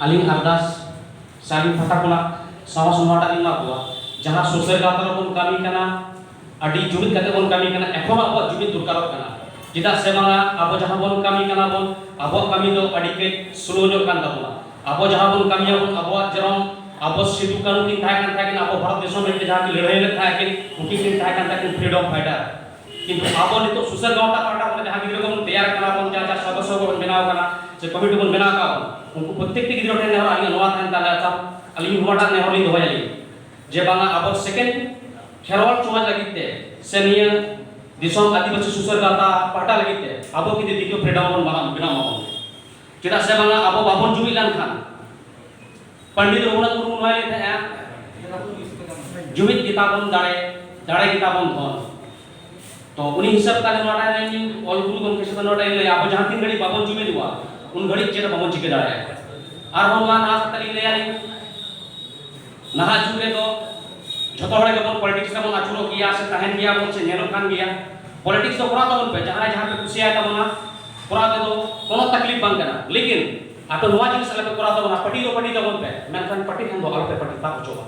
aling ardas saling patakuna sama semua tak lima gua jangan sosial kata pun kami kena adi jumit kata pun kami kena ekor apa jumit durkarot kena jika semanga apa jahan pun kami kena pun apa kami tu adi ke seluruh kan tabuna apa jahan pun kami pun apa jerong apa situ kan mungkin thaikan apa bharat desam में जहाँ की लड़ाई thaikan mungkin thaikan freedom fighter किंतु आपन itu susah gawa tak pada pada jahagi gidra kon tayar kana kon jaja सदस्य kon बनाव kana se committee kon बनाव का उनको प्रत्येक टी gidra ने और ali नवा थान ताला था ali हुमाटा ने होली दोया ali जे बांगा अब सेकंड खेरवाल समाज लगिते सेनिया दिसम आदिवासी सुसर गाता पाटा लगिते अब की द्वितीय फ्रीडम kon बनाव माको चेदा से बांगा अब बाबन जुमी लान खान पंडित रघुनाथ मुर्मू नवाले थे जुमित किताबन दाड़े किताबन धन तो उन्हीं हिसाब का नोटा नहीं ऑल गुरु कौन कैसे तो नोटा ले आप जहाँ 3 घड़ी बाबन जुमे दुआ उन घड़ी चेता बाबन चिके दाड़ा है आर हम मान आज तक ले यारी नहा जुमे तो जतो हड़े के पॉलिटिक्स का मन आचुरो किया से तहन किया बोल से नेलो खान किया पॉलिटिक्स तो पूरा तो पे जहाँ पे खुशी आया था पूरा तो कोनो तकलीफ बंद करना लेकिन atau nuwa jenis ala ko rato na pati to bon pe men kan pati kan do al pe pati ta coba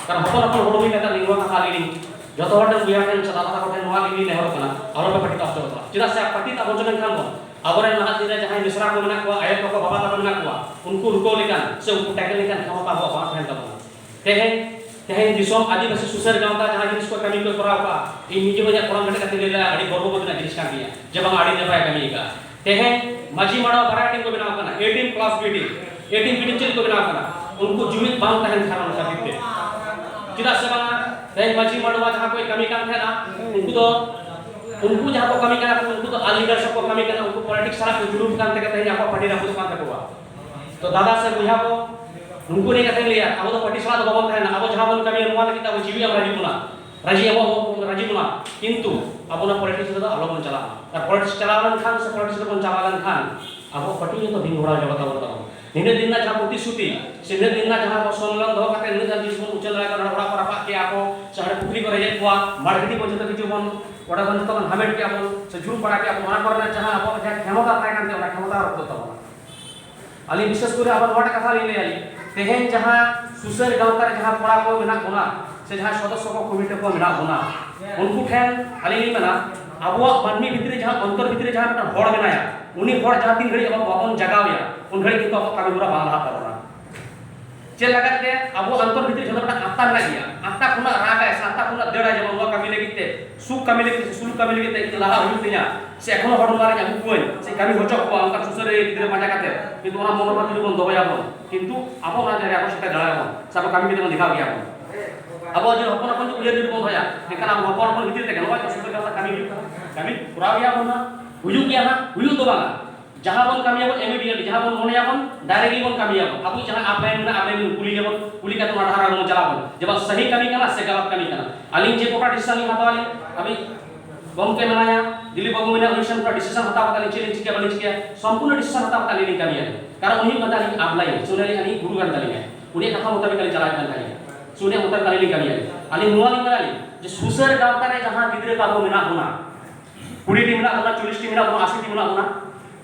karena hopon hodomi kata lingwa ka kali joto horde buya kan sala ko nuwa lini ne hor kana aro pe pati ta coba tidak saya pati ta bon kan bon abore na hati jahan misra ko mena ko ayat ko baba ta mena ko unku ruko likan se unku tackle likan kama pa ba kan ta bon tehen disom आदिवासी सुसर गांव का जहां जिनिस को कमी को कराव का इ निजे बजा कोरम गटे कते लेला आडी गर्व को ना जिनिस का दिया जब हम आडी ने पाए कमी का तehen माजी माड़ा बराटिंग को बनाव करना 18 प्लस बीटी 18 बीटी चल को बनाव करना उनको जुमित बांग तहन खाना का दिते चिदा से बना तehen माजी माड़ा जहां कोई कमी काम है ना उनको जहां को कमी करना उनको तो आल लीडरशिप को कमी करना उनको पॉलिटिक्स सारा को जुलूम काम तक तehen आपको पार्टी राखो काम तक हुआ तो दादा से बुझा को उनको नहीं कहते लिया अब तो पार्टी सारा तो बाबन है ना अब जहां बन कमी अनुमान की तब जीवी हम राजी बुना किंतु अब ना पॉलिटिक्स तो अलग मन चला और पॉलिटिक्स चलावन खान से पॉलिटिक्स को चलावन खान अब पार्टी तो दिन घोड़ा जगत बोलता हूं निने दिन ना जहां प्रतिश्रुति से निने दिन ना जहां को सम्मेलन दो काते निने जहां जिस उचल लगा कर बड़ा पर के आपको सारे पुखरी को रहे कुआ मार्केटिंग को जत किछु बन वडा बन तो हमेट के आपन से जुर पड़ा के आप मना करना जहां आप जहां क्षमता थाय कानते ओना क्षमता रखतो तो अली विशेष करे अपन वडा कथा ले आली तेहेन जहां सुसर गांव तारे जहां पड़ा को बिना गुना से जहां सदस्य को कमिटी को बिना गुना उनको ठेन अली नहीं मना अबवा माननी भितरे जहां अंतर भितरे जहां ना हड़ बनाया उनी हड़ जहां 3 घड़ी अब बाबन जगावया उन घड़ी किंतु अब कामी पूरा बांधा करना चे लगाते अब अंतर भितरे जहां बड़ा आता ना गया आता खुना राग है साता खुना देड़ा जब वो कमी लेगिते सुख कमी लेगिते सुल कमी लेगिते इ लाहा हुइतिया से एखोनो हड़ मारे आगु कोइन से कमी होचक को अंका सुसरे गिदरे पाजा काते किंतु ओना मनोबल जुदी बन दबाया बन किंतु अब ना जारे ako सेटा दाड़ा बन सब कमी बिते दिखा गया बन अब जो हपन अपन जो उयर बन होया एखान अब हपन अपन भितरे तक नवा सुसरे का kami पूरा गया बन ना हुयु गया ना हुयु तो बांगा जहां बन कमी अब इमीडिएटली जहां बन मोने अपन डायरेक्टली बन कमी अब अब जहां आप में कुली जब कुली का तुम्हारा धारा बन चला बन जब सही कमी करना से गलत कमी करना अलिंग जे कोटा डिसीजन हतावाली अभी बम के मनाया दिल्ली बम में इलेक्शन का डिसीजन हतावा का चेंज किया बन किया संपूर्ण डिसीजन हतावा का लेने कमी है कारण उन्हीं बता रही आप लाई सुनेली अनि गुरु गण तली है उन्हें कथा मुताबिक कली चला गण तली सुने मुताबिक कली कमी है अनि नुवाली कराली जे सुसर गांव तारे जहां गिदरे का मेना होना 20 टी मेना होना 40 टी मेना होना 80 टी मेना होना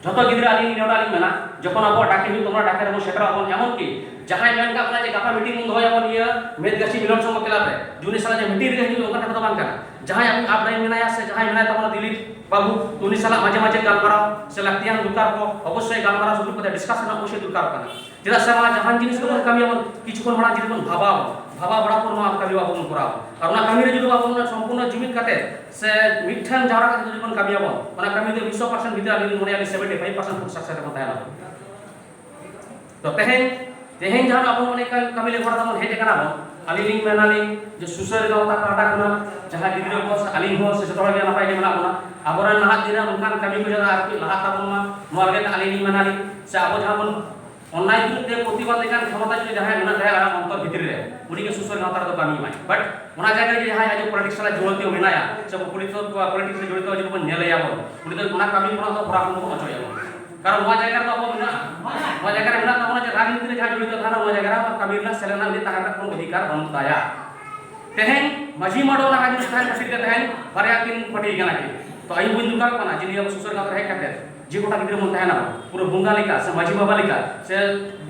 जतो गिदरे आली नेडा आली मेना जखन अब डाके हुई तोमरा डाके रबो सेटरा अपन एमन की जहां मेन का अपना जे गापा मीटिंग मुंद होय अपन ये मेदगाछी मिलन संग केला पे जुनी साला जे मीटिंग रे हिजु ओका कथा बान का जहां आप लाइन मेना से जहां मेना तमना दिलीप बाबू तुनी साला माजे माजे गालमाराव से लाक्तियान दुकार को अवश्य गालमाराव सुदु पते डिस्कशन अवश्य दुकार करना जेदा समा जहां जिनिस को कमी अपन किछु कोन बड़ा जिनिस भाबा बड़ा पर मा कमी बाबू कराव और ना कमी रे जुदु बाबू संपूर्ण जीवित काते से मिठन जारा का जुदु कोन कमी बाबू ओना कमी दे 20% भीतर आली मोने आली 75% फुट सक्सेस को ताया तो तेहेन जहां अपन मोने कमी ले बड़ा मन हेजे कना बन आली लिंग मेनाली जो सुसर गांव ता काटा कना जहां गिदरे को आली हो से जतरा गया नपाय के मना बना आबरन नहा दिना उनखान कमी को जरा आरपी लहा ताबन मा मोरगे आली लिंग मेनाली से आबो जहां बन ऑनलाइन जुते प्रतिवाद लेखान क्षमता जो जहां मेना दया अंतर भीतर रे उनी के सुसर गांव ता तो कमी माय बट ओना जगह रे जहां आज पॉलिटिक्स वाला जोड़ते मेनाया सब पॉलिटिक्स से जोड़ते जो बन नेले याबो उनी तो ओना कमी कोना तो पूरा को अचो याबो कारण वहाँ जगह तो अब वहाँ जगह में ना तो राजनीति में जहाँ जुड़े था ना वहाँ जगह में कबीर ना सेलेना ने ताकत को अधिकार बनता है तेहेन मजी मडो ना आज स्थान प्रसिद्ध तेहेन बरिया तीन पटी गना के तो आयु बिंदु का कोना जिनी अब सुसर का रहे कहते जे गोटा गिद्रा मन तहना पूरा बंगा लेका से माजी बाबा लेका से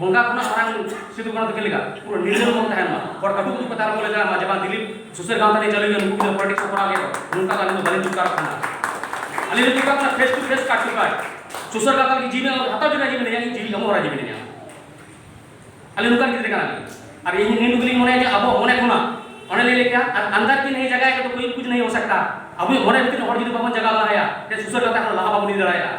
बंगा खुना मारंग सिदु काना तक लेका पूरा निर्जल मन तहना और कटु को पता बोले जा माजे बा दिलीप सुसर गांव तने चले गए उनको पॉलिटिक्स करा गया उनका काले में बले चुका रखना अली ने चुका फेस टू फेस काट चुका है सुसर गांव की जीवन हता जो जीवन नहीं जीवी हम होरा जीवन नहीं अली नुका गिद्रा काना अब ये नींद गुली मोने जे अब मोने खुना ओने ले लेके अंदर की नहीं जगह है तो कोई कुछ नहीं हो सकता अभी मोने भीतर हर जुदी बाबन जगह है ते सुसर गाता हम लाहा बाबन दराया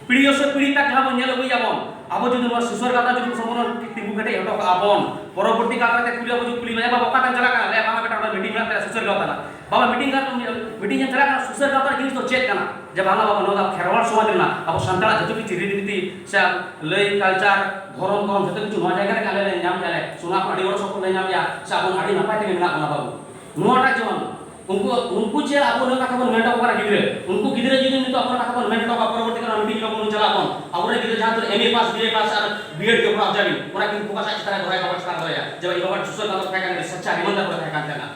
पीढ़ी से पीढ़ी तक जहां बन नेलो आबन अब जुदी नो सुसर गाता जुदी संपूर्ण तिंगु कटे हटो आबन परवर्ती काल रे कुलिया बुजु कुली में बाबा का चला का ले बाबा बेटा मीटिंग में सुसर गाता बाबा मीटिंग में चला का सुसर गाता जिनिस तो चेक करना जब आना बाबा नोदा खेरवाड़ समाज ना अब संतान जतो की रीति से लय कल्चर धरम करम जतो किछु नया जगह रे काले ले नाम जाले सुना को अडी बड़ सको ले नाम या से अब अडी नपाय ते मेना कोना बाबू नोटा जीवन उनको जे अब न कथा बन मेंटा को गिदरे उनको गिदरे जिन तो अपन कथा बन मेंटा को परवर्ती कर मीटिंग को चला अपन अब रे गिदरे जहां तो एमए पास बीए पास और बीएड के ऊपर जाबी ओरा कि फोकस अच्छी तरह घोड़ा का कर दया जब ये बाबा सुसर का फेंका ने सच्चा ईमानदार को फेंका देना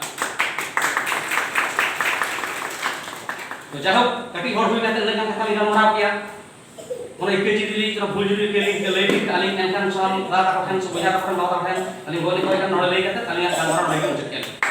तो जाहो कटी होड़ हुई कहते लेकिन कथा लिखा मोरा किया ओने एक चीज ली जरा भूल जुली के लिंक ले ली काली एंकन साम रात का फैन से बजा का फैन बाबा फैन अली बोली कोई का नोड़ ले कहते काली का मोरा नहीं कर सकते